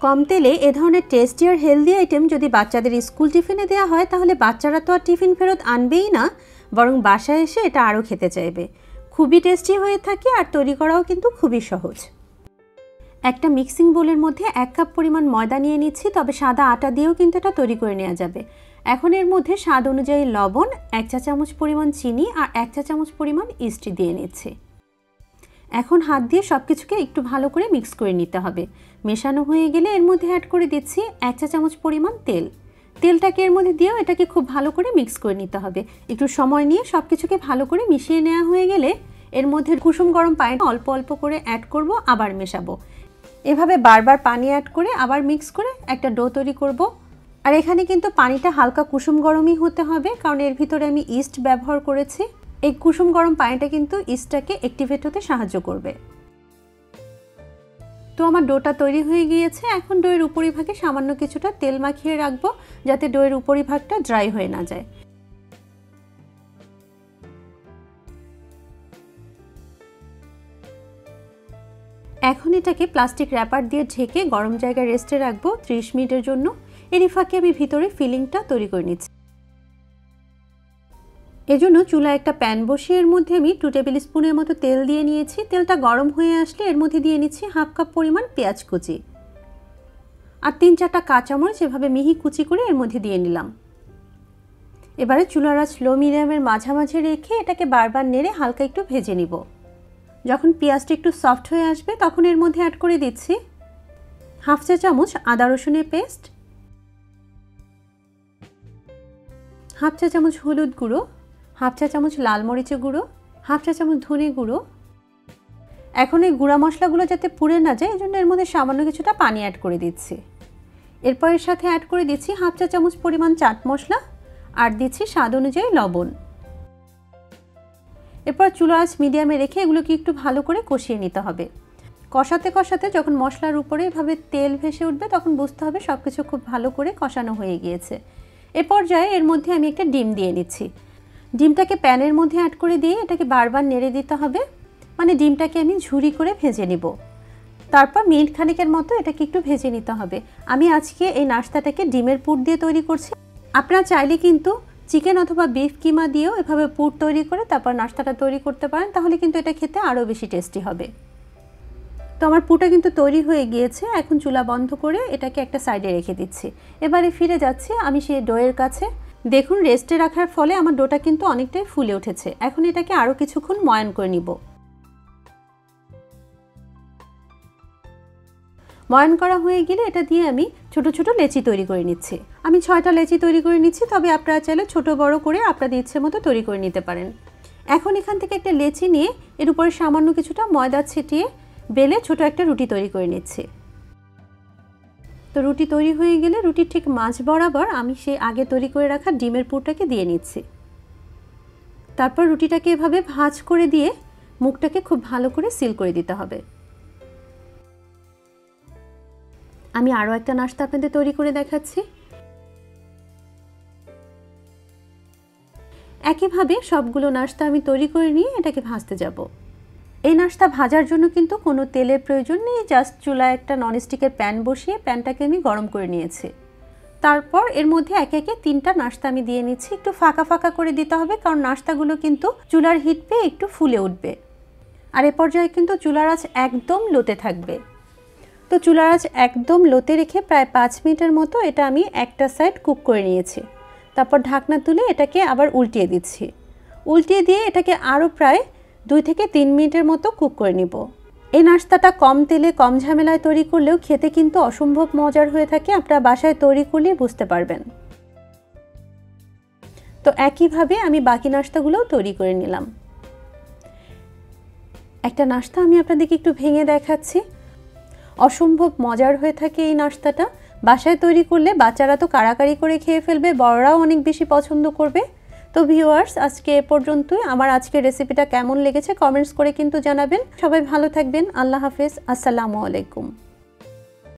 কম তেলে এ ধরনের টেস্টি আর healthy item যদি বাচ্চাদের স্কুল টিফিনে দেওয়া হয় তাহলে বাচ্চারা তো আর টিফিন ফেরত আনবেই না, বরং বাসায় এসে এটা আরও খেতে চাইবে। খুবই টেস্টি হয়ে থাকে আর তৈরি করাও কিন্তু খুবই সহজ। একটা মিক্সিং বোলের মধ্যে 1 কাপ পরিমাণ ময়দা নিয়ে নিচ্ছি, তবে সাদা আটা দিয়েও কিন্তু এটা তৈরি করে নেওয়া যাবে। এখন এর মধ্যে স্বাদ অনুযায়ী লবণ, 1 চা চামচ পরিমাণ চিনি আর 1 চা চামচ পরিমাণ ইস্ট দিয়ে নিচ্ছি। এখন হাত দিয়ে সব কিছুকে একটু ভালো করে মিক্স করে নিতে হবে। মেশানো হয়ে গেলে এর মধ্যে অ্যাড করে দিচ্ছি 1 চা চামচ পরিমাণ তেল। তেলটাকে এর মধ্যে দিয়েও এটাকে খুব ভালো করে মিক্স করে নিতে হবে। একটু সময় নিয়ে সব কিছুকে ভালো করে মিশিয়ে নেওয়া হয়ে গেলে এর মধ্যে কুসুম গরম পানি অল্প অল্প করে অ্যাড করব, আবার মেশাবো। এভাবে বারবার পানি অ্যাড করে আবার মিক্স করে একটা ডো তৈরি করব। আর এখানে কিন্তু পানিটা হালকা কুসুম গরমই হতে হবে, কারণ এর ভিতরে আমি ইস্ট ব্যবহার করেছি। এই কুসুম গরম পানিটা কিন্তু ইস্টটাকে অ্যাক্টিভেট হতে সাহায্য করবে। তো আমার ডোটা তৈরি হয়ে গিয়েছে। এখন ডোয়ের উপরিভাগে সামান্য কিছুটা তেল মাখিয়ে রাখবো, যাতে ডোয়ের উপরিভাগটা ড্রাই হয়ে না যায়। এখন এটাকে প্লাস্টিক র্যাপার দিয়ে ঢেকে গরম জায়গায় রেস্টে রাখবো 30 মিনিটের জন্য। এরই ফাঁকে আমি ভিতরে ফিলিংটা তৈরি করে নিচ্ছি। এজন্য চুলায় একটা প্যান বসিয়ে এর মধ্যে আমি 2 টেবিল স্পুনের মতো তেল দিয়ে নিয়েছি। তেলটা গরম হয়ে আসলে এর মধ্যে দিয়ে নিচ্ছি 1/2 কাপ পরিমাণ পেঁয়াজ কুচি আর 3-4টা কাঁচামরিচ এভাবে মিহি কুচি করে এর মধ্যে দিয়ে নিলাম। এবারে চুলার আঁচ লো মিডিয়ামের মাঝামাঝি রেখে এটাকে বারবার নেড়ে হালকা একটু ভেজে নিব। যখন পেঁয়াজটা একটু সফট হয়ে আসবে তখন এর মধ্যে অ্যাড করে দিচ্ছি 1/2 চা চামচ আদা রসুনের পেস্ট, 1/2 চা চামচ হলুদ গুঁড়ো, 1/2 চা চামচ লাল মরিচের গুঁড়ো, 1/2 চা চামচ ধনে গুঁড়ো। এখন এই গুঁড়া মশলাগুলো যাতে পুড়ে না যায় এজন্য এর মধ্যে সামান্য কিছুটা পানি অ্যাড করে দিচ্ছি। এরপর এর সাথে অ্যাড করে দিচ্ছি 1/2 চা চামচ পরিমাণ চাট মশলা আর দিচ্ছি স্বাদ অনুযায়ী লবণ। এরপর চুলার আঁচ মিডিয়ামে রেখে এগুলোকে একটু ভালো করে কষিয়ে নিতে হবে। কষাতে কষাতে যখন মশলার উপরে এভাবে তেল ভেসে উঠবে তখন বুঝতে হবে সব কিছু খুব ভালো করে কষানো হয়ে গিয়েছে। এ পর্যায়ে এর মধ্যে আমি একটা ডিম দিয়ে নিচ্ছি। ডিমটাকে প্যানের মধ্যে অ্যাড করে দিয়ে এটাকে বারবার নেড়ে দিতে হবে, মানে ডিমটাকে আমি ঝুরি করে ভেজে নিব। তারপর মিনিট খানেকের মতো এটাকে একটু ভেজে নিতে হবে। আমি আজকে এই নাস্তাটাকে ডিমের পুর দিয়ে তৈরি করছি। আপনারা চাইলে কিন্তু চিকেন অথবা বিফ কিমা দিয়েও এভাবে পুর তৈরি করে তারপর নাস্তাটা তৈরি করতে পারেন, তাহলে কিন্তু এটা খেতে আরও বেশি টেস্টি হবে। তো আমার পুরটা কিন্তু তৈরি হয়ে গিয়েছে। এখন চুলা বন্ধ করে এটাকে একটা সাইডে রেখে দিচ্ছি। এবারে ফিরে যাচ্ছি আমি সেই ডোয়ের কাছে। দেখুন রেস্টে রাখার ফলে আমার ডোটা কিন্তু অনেকটাই ফুলে উঠেছে। এখন এটাকে আরও কিছুক্ষণ ময়ান করে নিব। ময়ান করা হয়ে গেলে এটা দিয়ে আমি ছোট ছোট লেচি তৈরি করে নিচ্ছি। আমি 6টা লেচি তৈরি করে নিচ্ছি, তবে আপনারা চাইলে ছোট বড় করে আপনাদের ইচ্ছে মতো তৈরি করে নিতে পারেন। এখন এখান থেকে একটা লেচি নিয়ে এর উপরে সামান্য কিছুটা ময়দা ছিটিয়ে বেলে ছোট একটা রুটি তৈরি করে নিচ্ছি। তো রুটি তৈরি হয়ে গেলে রুটির ঠিক মাঝ বরাবর আমি সেই আগে তৈরি করে রাখা ডিমের পুরটাকে দিয়ে নিচ্ছি। তারপর রুটিটাকে এভাবে ভাঁজ করে দিয়ে মুখটাকে খুব ভালো করে সিল করে দিতে হবে। আমি আরও একটা নাস্তা আপনাদের তৈরি করে দেখাচ্ছি। একইভাবে সবগুলো নাস্তা আমি তৈরি করে নিয়ে এটাকে ভাজতে যাব। এই নাস্তা ভাজার জন্য কিন্তু কোনো তেলের প্রয়োজন নেই, জাস্ট চুলায় একটা ননস্টিকের প্যান বসিয়ে প্যানটাকে আমি গরম করে নিয়েছি। তারপর এর মধ্যে একে একে 3টা নাস্তা আমি দিয়ে নিচ্ছি। একটু ফাঁকা ফাঁকা করে দিতে হবে, কারণ নাস্তাগুলো কিন্তু চুলার হিট পেয়ে একটু ফুলে উঠবে। আর এ পর্যায়ে কিন্তু চুলার আঁচ একদম লোতে থাকবে। তো চুলার আঁচ একদম লোতে রেখে প্রায় 5 মিনিটের মতো এটা আমি একটা সাইড কুক করে নিয়েছি। তারপর ঢাকনা তুলে এটাকে আবার উল্টিয়ে দিচ্ছি। উল্টিয়ে দিয়ে এটাকে আরও প্রায় 2 থেকে 3 মিনিটের মতো কুক করে নিব। এই নাস্তাটা কম তেলে কম ঝামেলায় তৈরি করলেও খেতে কিন্তু অসম্ভব মজার হয়ে থাকে। আপনারা বাসায় তৈরি করলে বুঝতে পারবেন। তো একইভাবে আমি বাকি নাস্তাগুলোও তৈরি করে নিলাম। একটা নাস্তা আমি আপনাদেরকে একটু ভেঙে দেখাচ্ছি। অসম্ভব মজার হয়ে থাকে এই নাস্তাটা। বাসায় তৈরি করলে বাচ্চারা তো কাড়াকাড়ি করে খেয়ে ফেলবে, বড়রাও অনেক বেশি পছন্দ করবে। তো ভিউয়ার্স, আজকে এ পর্যন্তই। আমার আজকের রেসিপিটা কেমন লেগেছে কমেন্টস করে কিন্তু জানাবেন। সবাই ভালো থাকবেন। আল্লাহ হাফেজ। আসসালামু আলাইকুম।